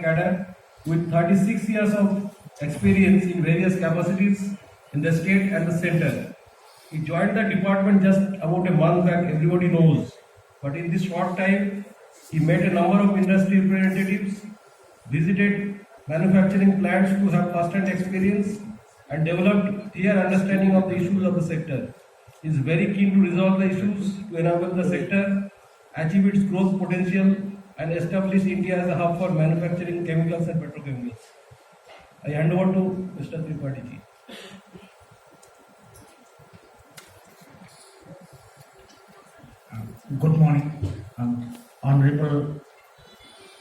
cadre with 36 years of experience in various capacities in the state and the center. He joined the department just about a month back, everybody knows. But in this short time, he met a number of industry representatives, visited manufacturing plants to have first-hand experience, and developed clear understanding of the issues of the sector. He is very keen to resolve the issues to enable the sector achieve its growth potential and establish India as a hub for manufacturing chemicals and petrochemicals. I hand over to Mr. Tripathi ji. Good morning, Honorable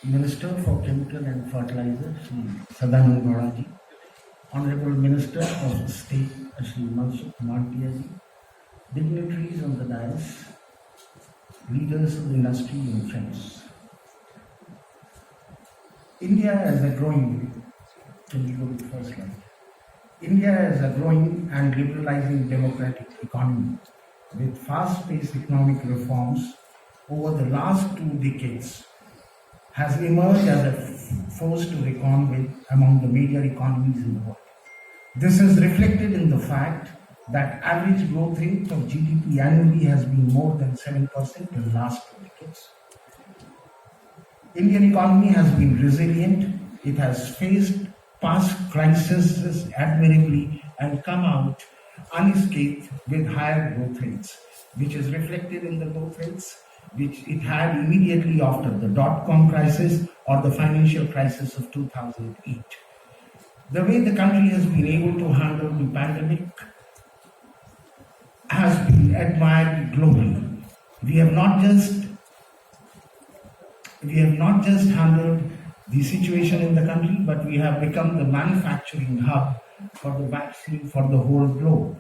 Minister for Chemical and Fertilizer, Shri Sadanand Gowda ji, Honorable Minister of State, Shri Mansukh Mandaviya ji, dignitaries on the dais, leaders of the industry and friends. India is a growing, can you go to the first slide? India is a growing and liberalizing democratic economy with fast-paced economic reforms over the last 2 decades, has emerged as a force to reckon with among the major economies in the world. This is reflected in the fact that average growth rate of GDP annually has been more than 7% in the last 2 decades. Indian economy has been resilient. It has faced past crises admirably and come out unscathed with higher growth rates, which is reflected in the growth rates which it had immediately after the dot-com crisis or the financial crisis of 2008. The way the country has been able to handle the pandemic has been admired globally. We have not just handled the situation in the country, but we have become the manufacturing hub for the vaccine for the whole globe.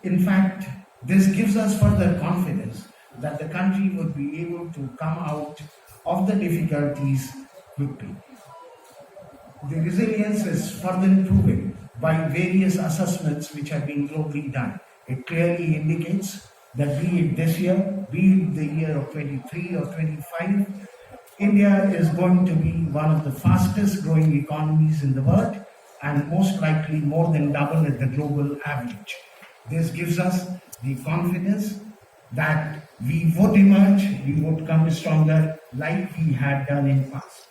In fact, this gives us further confidence that the country would be able to come out of the difficulties quickly. The resilience is further proven by various assessments which have been globally done. It clearly indicates that be it this year, be it the year of 23 or 25, India is going to be one of the fastest growing economies in the world and most likely more than double at the global average. This gives us the confidence that we would emerge, we would come stronger like we had done in past.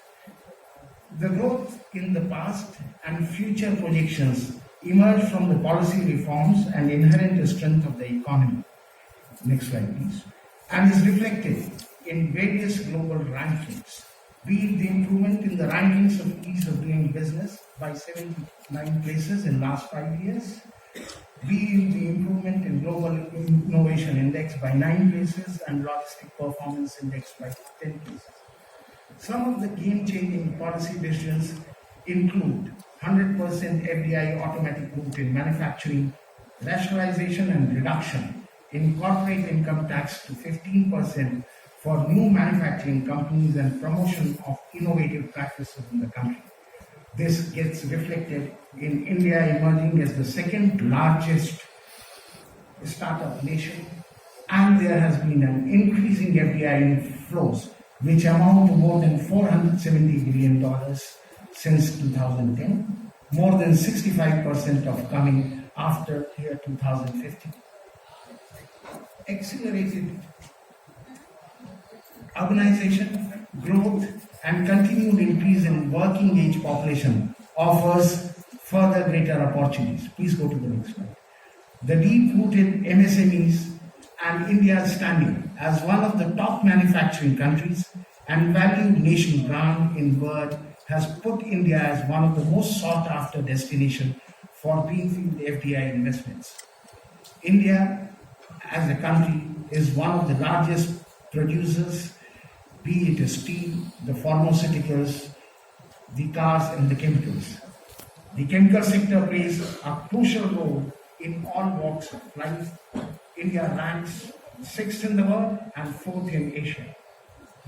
The growth in the past and future projections emerge from the policy reforms and inherent strength of the economy. Next slide, please. And is reflected in various global rankings, be it the improvement in the rankings of ease of doing business by 79 places in last 5 years, be it the improvement in global innovation index by 9 places and logistic performance index by 10 places. Some of the game-changing policy decisions include 100% FDI automatic route in manufacturing, rationalization and reduction in corporate income tax to 15% for new manufacturing companies and promotion of innovative practices in the country. This gets reflected in India emerging as the second largest startup nation, and there has been an increasing FDI inflows which amount to more than $470 billion since 2010, more than 65% of coming after year 2015. Accelerated urbanization, growth, and continued increase in working age population offers further greater opportunities. Please go to the next slide. The deep-rooted MSMEs and India's standing as one of the top manufacturing countries and valued nation brand in world has put India as one of the most sought-after destinations for greenfield FDI investments. India, as a country, is one of the largest producers, be it steel, the pharmaceuticals, the cars and the chemicals. The chemical sector plays a crucial role in all walks of life. India ranks 6th in the world and 4th in Asia.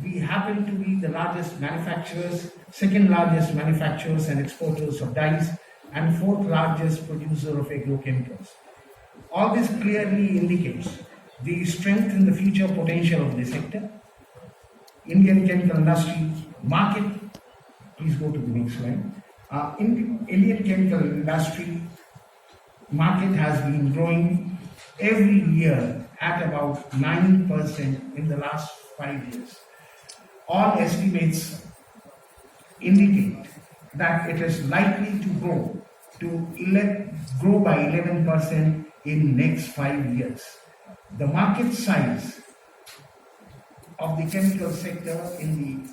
We happen to be the largest manufacturers, 2nd largest manufacturers and exporters of dyes, and 4th largest producer of agrochemicals. All this clearly indicates the strength and the future potential of the sector. Indian chemical industry market Please go to the next slide. Indian chemical industry market has been growing every year at about 9% in the last 5 years. All estimates indicate that it is likely to grow by 11% in next 5 years. The market size of the chemical sector in the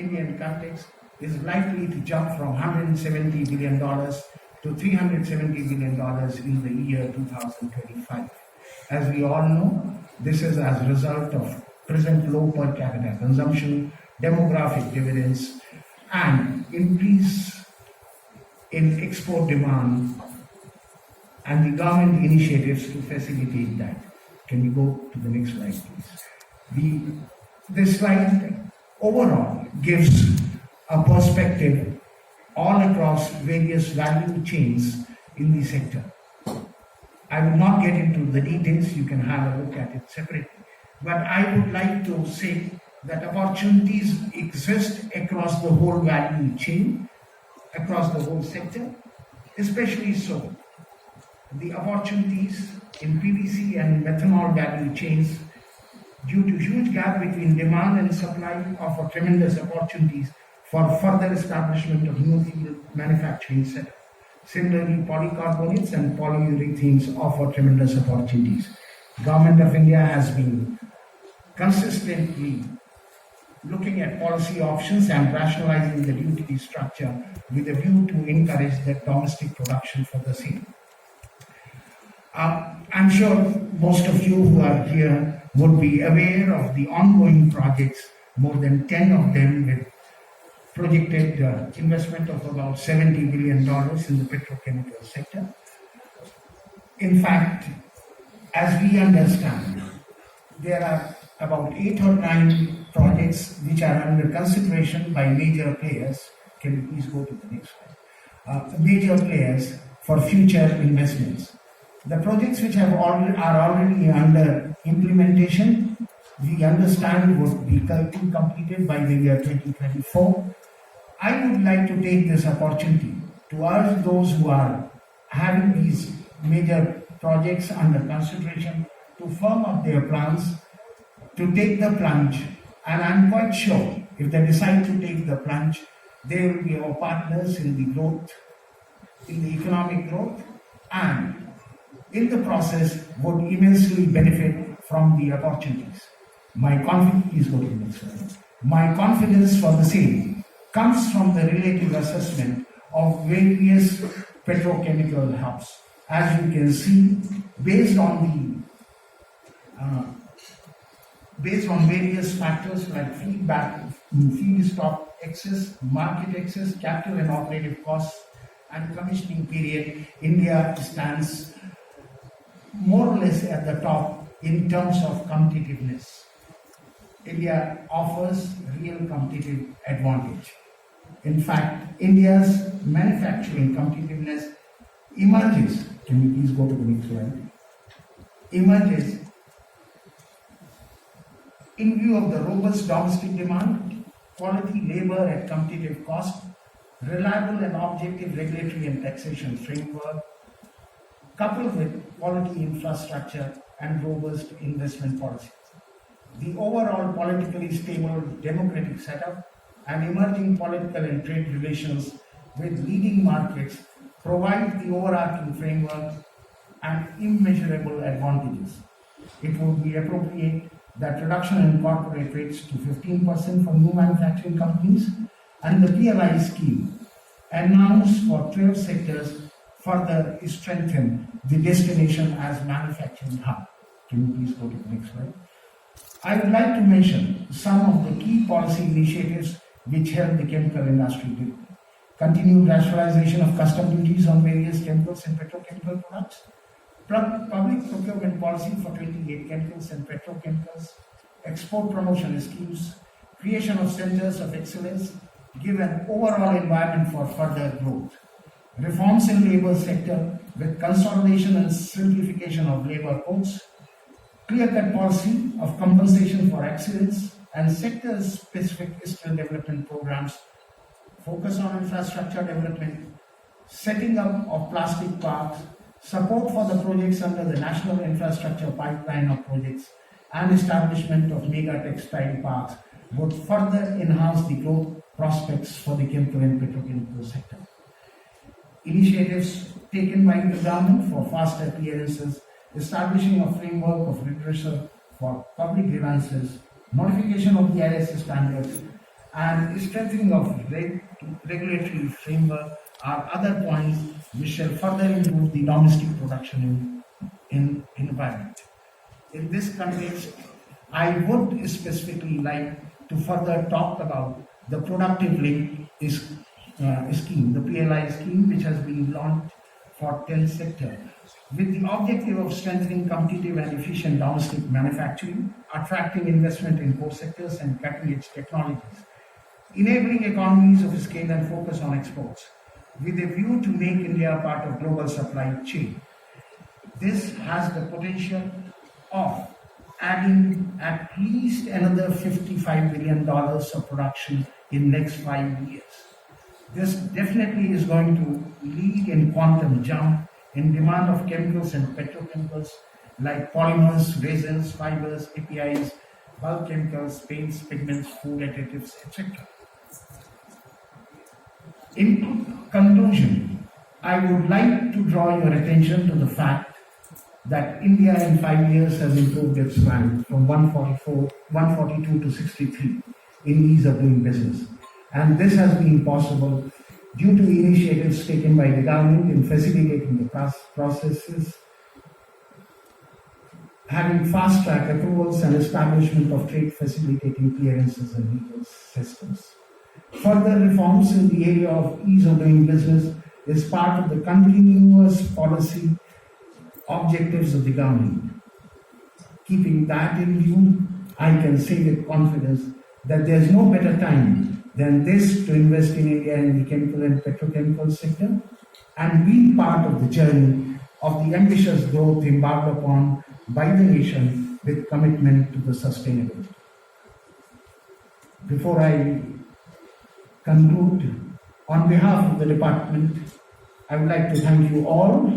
Indian context is likely to jump from $170 billion to $370 billion in the year 2025. As we all know, this is as a result of present low per capita consumption, demographic dividends, and increase in export demand and the government initiatives to facilitate that. Can you go to the next slide, please? This slide overall gives a perspective all across various value chains in the sector. I will not get into the details, you can have a look at it separately. But I would like to say that opportunities exist across the whole value chain, across the whole sector, especially so. The opportunities in PVC and methanol value chains, due to huge gap between demand and supply, offer tremendous opportunities for further establishment of new field manufacturing setup. Similarly, polycarbonates and polyurethanes offer tremendous opportunities. Government of India has been consistently looking at policy options and rationalizing the duty structure with a view to encourage the domestic production for the same. I'm sure most of you who are here would be aware of the ongoing projects, more than 10 of them with projected investment of about $70 billion in the petrochemical sector. In fact, as we understand, there are about 8 or 9 projects which are under consideration by major players. Can you please go to the next slide? Major players for future investments. The projects which are already under implementation, we understand would be completed by the year 2024. I would like to take this opportunity to urge those who are having these major projects under consideration to firm up their plans, to take the plunge, and I'm quite sure if they decide to take the plunge, they will be our partners in the growth, in the economic growth, and in the process would immensely benefit from the opportunities. My confidence for the same comes from the relative assessment of various petrochemical hubs. As you can see, based on various factors like feedstock excess, market access, capital and operative costs, and commissioning period, India stands more or less at the top in terms of competitiveness. India offers real competitive advantage. In fact, India's manufacturing competitiveness emerges. Can you please go to the next slide? Emerges in view of the robust domestic demand, quality labor at competitive cost, reliable and objective regulatory and taxation framework, coupled with quality infrastructure and robust investment policies. The overall politically stable democratic setup and emerging political and trade relations with leading markets provide the overarching framework and immeasurable advantages. It would be appropriate that reduction in corporate rates to 15% for new manufacturing companies and the PLI scheme announced for 12 sectors further strengthen the destination as manufacturing hub. Can you please go to the next slide? I would like to mention some of the key policy initiatives which help the chemical industry do. Continued rationalization of custom duties on various chemicals and petrochemical products, public procurement policy for 28 chemicals and petrochemicals, export promotion schemes, creation of centers of excellence, give an overall environment for further growth. Reforms in labor sector with consolidation and simplification of labor codes, clear-cut policy of compensation for accidents and sector-specific skill development programs focus on infrastructure development, setting up of plastic parks, support for the projects under the National Infrastructure Pipeline of projects, and establishment of mega textile parks would further enhance the growth prospects for the chemical and petrochemical sector. Initiatives taken by the government for faster clearances, establishing a framework of redressal for public grievances, modification of the ISO standards, and strengthening of regulatory framework are other points which shall further improve the domestic production in environment. In this context, I would specifically like to further talk about the Productive Link scheme, the PLI scheme, which has been launched for 10 sectors, with the objective of strengthening competitive and efficient domestic manufacturing, attracting investment in core sectors and cutting-edge technologies, enabling economies of scale and focus on exports, with a view to make India part of global supply chain. This has the potential of adding at least another $55 billion of production in next 5 years. This definitely is going to lead in quantum jump in demand of chemicals and petrochemicals like polymers, resins, fibers, APIs, bulk chemicals, paints, pigments, food additives, etc. In conclusion, I would like to draw your attention to the fact that India in 5 years has improved its rank from 142 to 63 in ease of doing business. And this has been possible due to initiatives taken by the government in facilitating the processes, having fast-track approvals and establishment of trade facilitating clearances and legal systems. Further reforms in the area of ease of doing business is part of the continuous policy objectives of the government. Keeping that in view, I can say with confidence that there is no better time than this to invest in India in the chemical and petrochemical sector and be part of the journey of the ambitious growth embarked upon by the nation with commitment to the sustainability. Before I conclude, on behalf of the department, I would like to thank you all,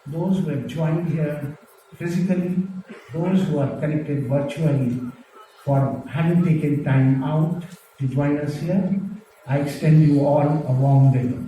those who have joined here physically, those who are connected virtually, for having taken time out to join us here. I extend you all a warm welcome.